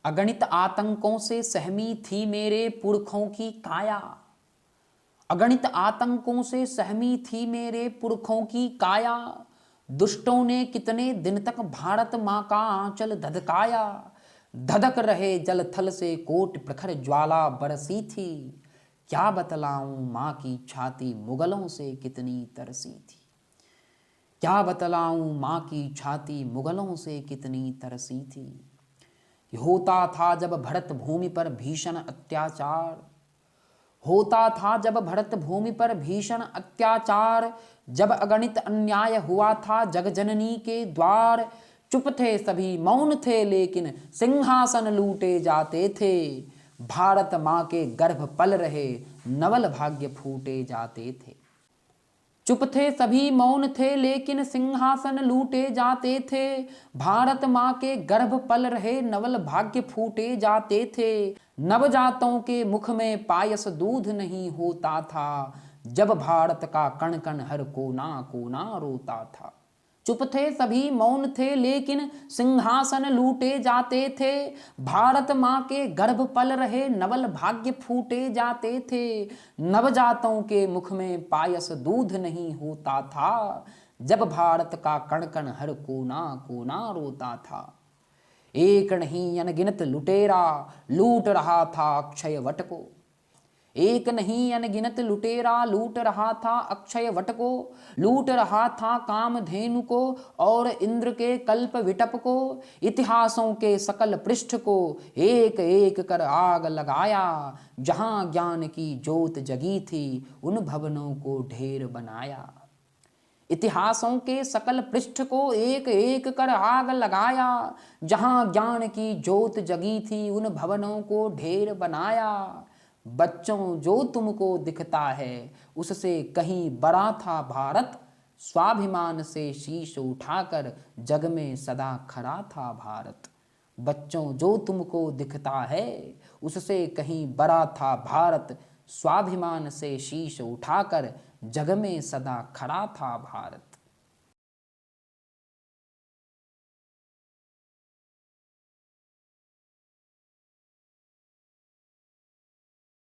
अगणित आतंकों से सहमी थी मेरे पुरखों की काया। अगणित आतंकों से सहमी थी मेरे पुरखों की काया। दुष्टों ने कितने दिन तक भारत माँ का आंचल धधकाया। धधक रहे जल थल से कोट प्रखर ज्वाला बरसी थी। क्या बतलाऊं माँ की छाती मुगलों से कितनी तरसी थी। क्या बतलाऊं माँ की छाती मुगलों से कितनी तरसी थी। होता था जब भरत भूमि पर भीषण अत्याचार। होता था जब भरत भूमि पर भीषण अत्याचार। जब अगणित अन्याय हुआ था जगजननी के द्वार। चुप थे सभी मौन थे लेकिन सिंहासन लूटे जाते थे। भारत माँ के गर्भ पल रहे नवल भाग्य फूटे जाते थे। चुप थे सभी मौन थे लेकिन सिंहासन लूटे जाते थे। भारत माँ के गर्भ पल रहे नवल भाग्य फूटे जाते थे। नवजातों के मुख में पायस दूध नहीं होता था। जब भारत का कण कण हर कोना कोना रोता था। चुप थे सभी मौन थे लेकिन सिंहासन लूटे जाते थे। भारत माँ के गर्भ पल रहे नवल भाग्य फूटे जाते थे। नवजातों के मुख में पायस दूध नहीं होता था। जब भारत का कण कण हर कोना कोना रोता था। एक नहीं अनगिनत लुटेरा लूट रहा था अक्षय वट को। एक नहीं अनगिनत लुटेरा लूट रहा था अक्षय वट को। लूट रहा था कामधेनु को और इंद्र के कल्प विटप को। इतिहासों के सकल पृष्ठ को एक एक कर आग लगाया। जहां ज्ञान की ज्योत जगी थी उन भवनों को ढेर बनाया। इतिहासों के सकल पृष्ठ को एक एक कर आग लगाया। जहां ज्ञान की ज्योत जगी थी उन भवनों को ढेर बनाया। बच्चों जो तुमको दिखता है उससे कहीं बड़ा था भारत। स्वाभिमान से शीश उठाकर जग में सदा खड़ा था भारत। बच्चों जो तुमको दिखता है उससे कहीं बड़ा था भारत। स्वाभिमान से शीश उठाकर जग में सदा खड़ा था भारत।